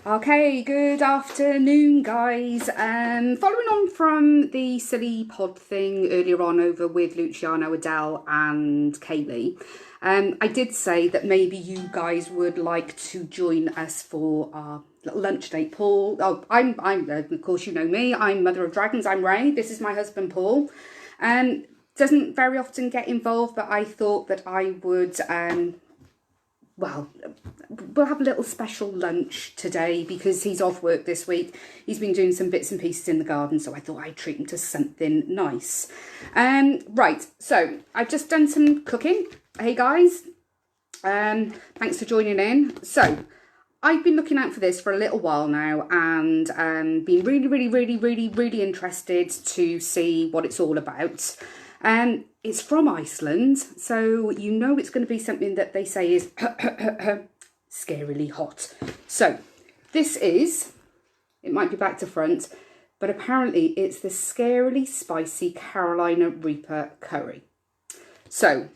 Okay, good afternoon, guys. Following on from the silly pod thing earlier on over with Luciano, Adele and Kaylee, I did say that maybe you guys would like to join us for our little lunch date. Paul, I'm of course you know me, I'm Mother of Dragons, I'm Ray, this is my husband Paul. Doesn't very often get involved, but I thought that I would, well, we'll have a little special lunch today because he's off work this week. He's been doing some bits and pieces in the garden, so I thought I'd treat him to something nice. Right, so I've just done some cooking. Hey guys, thanks for joining in. So I've been looking out for this for a little while now and been really interested to see what it's all about. It's from Iceland, so you know it's going to be something that they say is scarily hot. So this is, it might be back to front, but apparently it's the Scarily Spicy Carolina Reaper Curry. So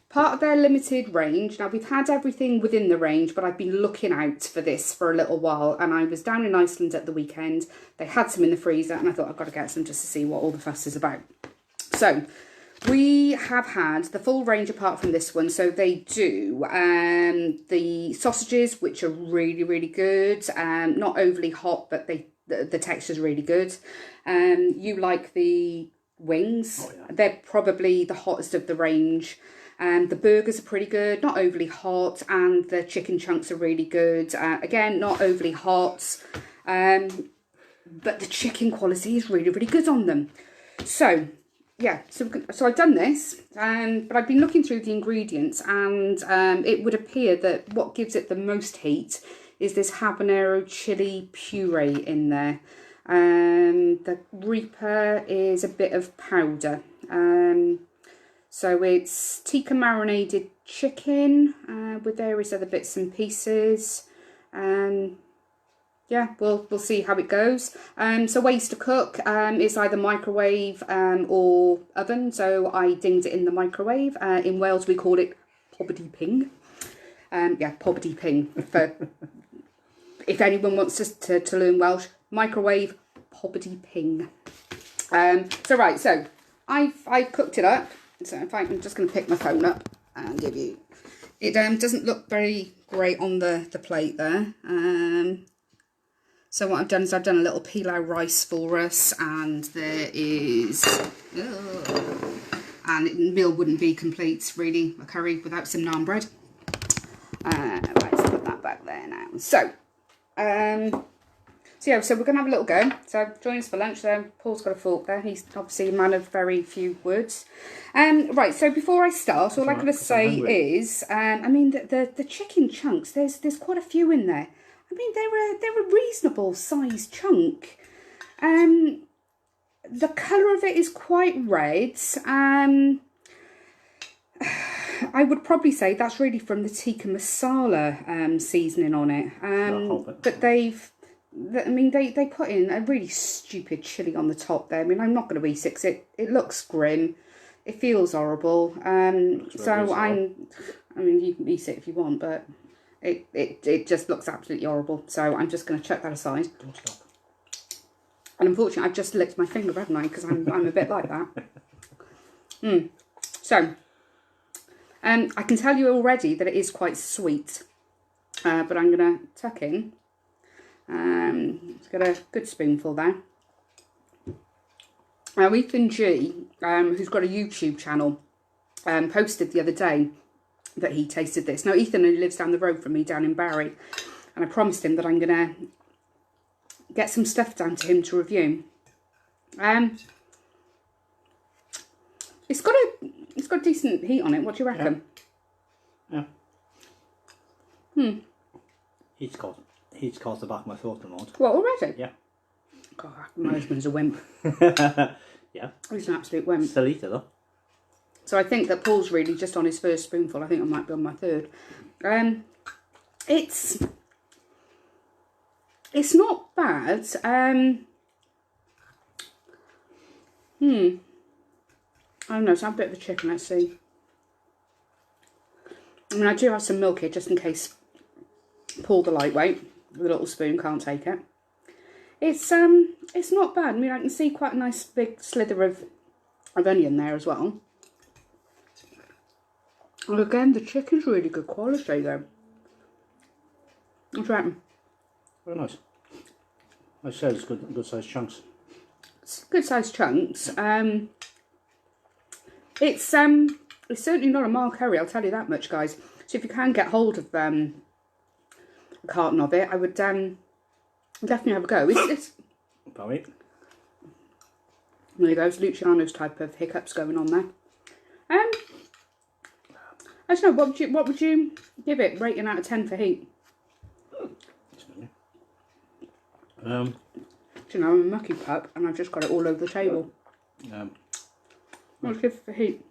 part of their limited range. Now we've had everything within the range, but I've been looking out for this for a little while, and I was down in Iceland at the weekend. They had some in the freezer and I thought I've got to get some just to see what all the fuss is about. So we have had the full range apart from this one. So they do the sausages, which are really good, not overly hot, but the texture's really good. You like the wings. Oh, yeah. They're probably the hottest of the range. The burgers are pretty good, not overly hot, and the chicken chunks are really good. Again, not overly hot, but the chicken quality is really good on them. So yeah, so I've done this, but I've been looking through the ingredients, and it would appear that what gives it the most heat is this habanero chili puree in there. The Reaper is a bit of powder. So it's tikka marinated chicken with various other bits and pieces. Yeah, we'll see how it goes. So ways to cook is either microwave or oven. So I dinged it in the microwave. In Wales we call it pobbedy ping. Yeah, pobbedy ping. For if anyone wants to learn Welsh, microwave pobbedy ping. So right, so I've cooked it up. So in fact, I'm just going to pick my phone up and give you. It doesn't look very great on the plate there. So what I've done is I've done a little pilau rice for us, and there is, and the meal wouldn't be complete really, a curry without some naan bread. Right, let's put that back there now. So, yeah, so we're going to have a little go. So join us for lunch. So Paul's got a fork there. He's obviously a man of very few words. Right, so before I start, all I gotta say is, I mean, the chicken chunks, there's quite a few in there. I mean, they're a reasonable sized chunk. The colour of it is quite red. I would probably say that's really from the tikka masala seasoning on it. But they put in a really stupid chilli on the top there. I mean, I'm not going to eat it 'cause it looks grim. It feels horrible. I mean, you can eat it if you want, but it just looks absolutely horrible. So I'm just going to chuck that aside. Don't stop. And unfortunately, I've just licked my finger, haven't I? Because I'm a bit like that. So, I can tell you already that it is quite sweet. But I'm going to tuck in. It's got a good spoonful there. Now, Ethan G, who's got a YouTube channel, posted the other day that he tasted this. Now, Ethan only lives down the road from me, down in Barry, and I promised him that I'm going to get some stuff down to him to review. It's got decent heat on it. What do you reckon? Yeah. Heat's caused the back of my throat a lot. What, already? Yeah. God, my husband's a wimp. Yeah. He's an absolute wimp. Still eat it though. So I think that Paul's really just on his first spoonful. I think I might be on my third. It's not bad. I don't know, it's a bit of a chicken, let's see. I mean, I do have some milk here just in case Paul the lightweight. with a little spoon, can't take it. It's not bad. I mean, I can see quite a nice big slither of onion there as well. And again, the chicken's really good quality though. What do you reckon? Very nice. Like I said, it's good sized chunks. It's good sized chunks. It's certainly not a mild curry, I'll tell you that much, guys. So if you can get hold of a carton of it, I would definitely have a go. It's Probably. there you go. It's Luciano's type of hiccups going on there. I don't know. What would you give it? Rating out of 10 for heat. Do you know, I'm a mucky pup and I've just got it all over the table. What would you give it for heat?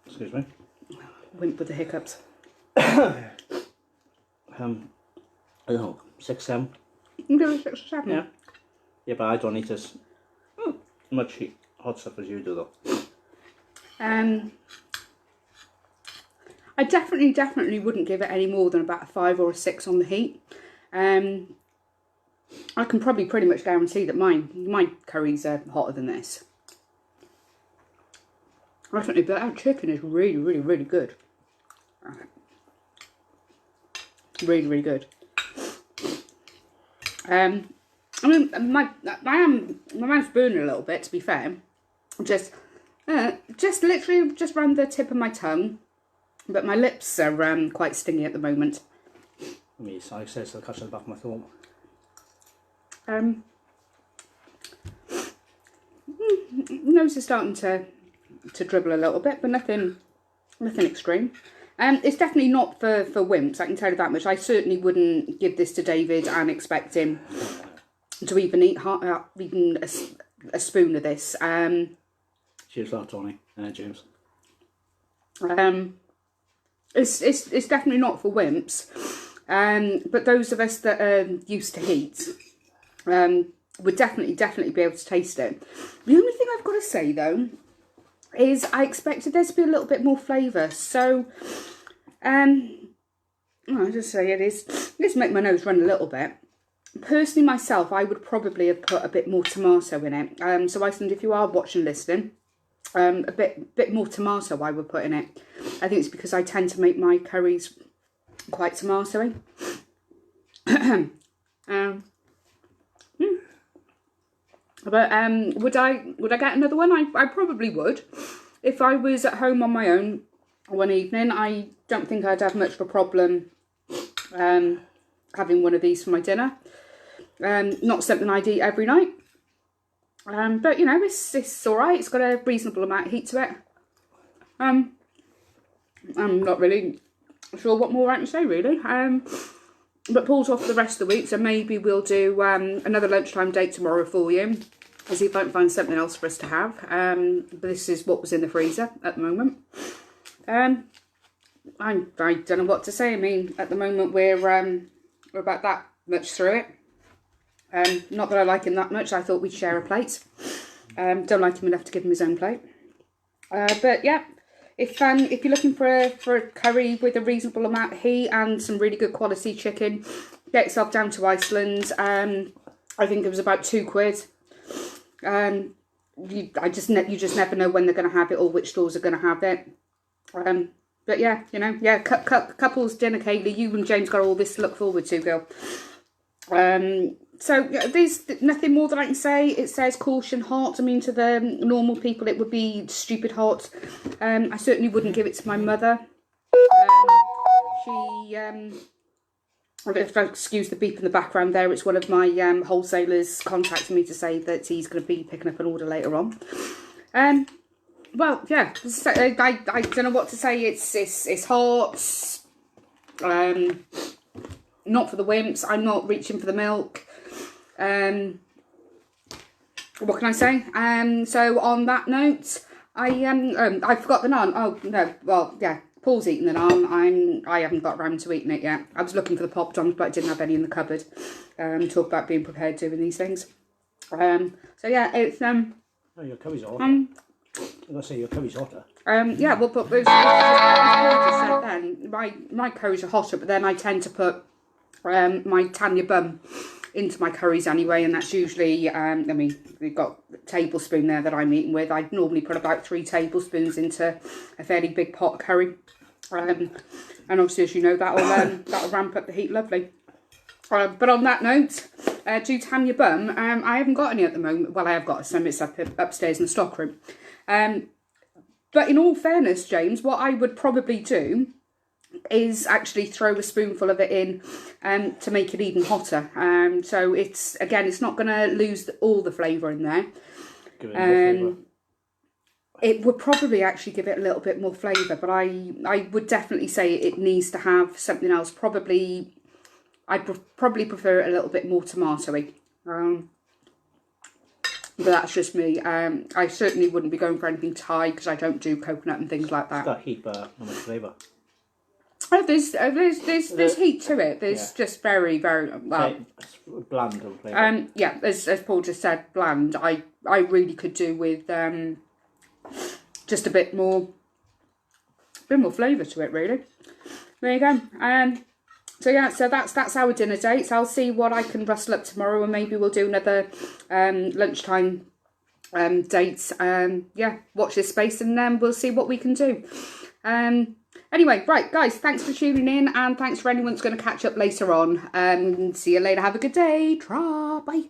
Excuse me. Wimp with the hiccups. I don't know, 6, 7. You can give it 6 or 7. Yeah. Yeah, but I don't eat as much hot stuff as you do, though. I definitely wouldn't give it any more than about a 5 or a 6 on the heat. I can probably pretty much guarantee that my curries are hotter than this. Definitely, but that chicken is really good. Really good. I mean, my mouth's burning a little bit, to be fair. Just literally just around the tip of my tongue, but my lips are quite stingy at the moment. Me, so I said, so catch the back of my throat. Nose is starting to dribble a little bit, but nothing extreme. It's definitely not for wimps, I can tell you that much. I certainly wouldn't give this to David and expect him to even eat even a spoon of this. Cheers for that, Tony. James. It's definitely not for wimps. But those of us that are used to heat would definitely be able to taste it. The only thing I've got to say though is I expected there to be a little bit more flavour. So, I'll just say it is. Let's make my nose run a little bit. Personally, myself, I would probably have put a bit more tomato in it. So Iceland, if you are watching, listening, a bit more tomato I would put in it. I think it's because I tend to make my curries quite tomatoey. But would I get another one? I probably would. If I was at home on my own one evening, I don't think I'd have much of a problem having one of these for my dinner. Not something I'd eat every night. But you know, it's alright. It's got a reasonable amount of heat to it. I'm not really sure what more I can say really. But Paul's off for the rest of the week, so maybe we'll do another lunchtime date tomorrow for you. I'll see if I can find something else for us to have. But this is what was in the freezer at the moment. I don't know what to say. I mean, at the moment we're about that much through it. Not that I like him that much. I thought we'd share a plate. Don't like him enough to give him his own plate. But yeah, if you're looking for a curry with a reasonable amount of heat and some really good quality chicken, get yourself down to Iceland. I think it was about £2. You just never know when they're going to have it or which stores are going to have it. But yeah, you know, yeah, couples dinner, Kaylee. You and James got all this to look forward to, girl. So there's nothing more that I can say. It says caution hot. I mean, to the normal people, it would be stupid hot. I certainly wouldn't give it to my mother. If I excuse the beep in the background there, it's one of my wholesalers contacting me to say that he's going to be picking up an order later on. Well, yeah, I don't know what to say. It's hot. Not for the wimps. I'm not reaching for the milk. What can I say? So on that note, I forgot the naan. Oh no, well yeah, Paul's eating the naan. I haven't got around to eating it yet. I was looking for the poppadoms, but I didn't have any in the cupboard. Talk about being prepared doing these things. So yeah, it's Oh, your curry's hotter. I'm gonna say your curry's hotter. Yeah, we'll put those. As Paul just said my curries are hotter, but then I tend to put my Tanya bum into my curries anyway, and that's usually, I mean, we've got a tablespoon there that I'm eating with. I normally put about 3 tablespoons into a fairly big pot of curry. And obviously, as you know, that'll ramp up the heat lovely. But on that note, do Tanya bum. I haven't got any at the moment. Well, I have got some. It's upstairs in the stockroom. But in all fairness, James, what I would probably do is actually throw a spoonful of it in to make it even hotter. So it's not going to lose all the flavour in there. Give it more flavour. It would probably actually give it a little bit more flavour, but I would definitely say it needs to have something else. Probably, probably prefer it a little bit more tomatoey. But that's just me. I certainly wouldn't be going for anything Thai because I don't do coconut and things like that. It's got heat, but not much flavour. Oh, there's heat to it. There's just very, very well. It's bland on flavour. Yeah, as Paul just said, bland. I really could do with just a bit more flavour to it. Really. There you go. So yeah, so that's our dinner dates. I'll see what I can rustle up tomorrow, and maybe we'll do another lunchtime dates. Yeah, watch this space, and then we'll see what we can do. Anyway, right, guys, thanks for tuning in, and thanks for anyone that's going to catch up later on. See you later. Have a good day. Bye.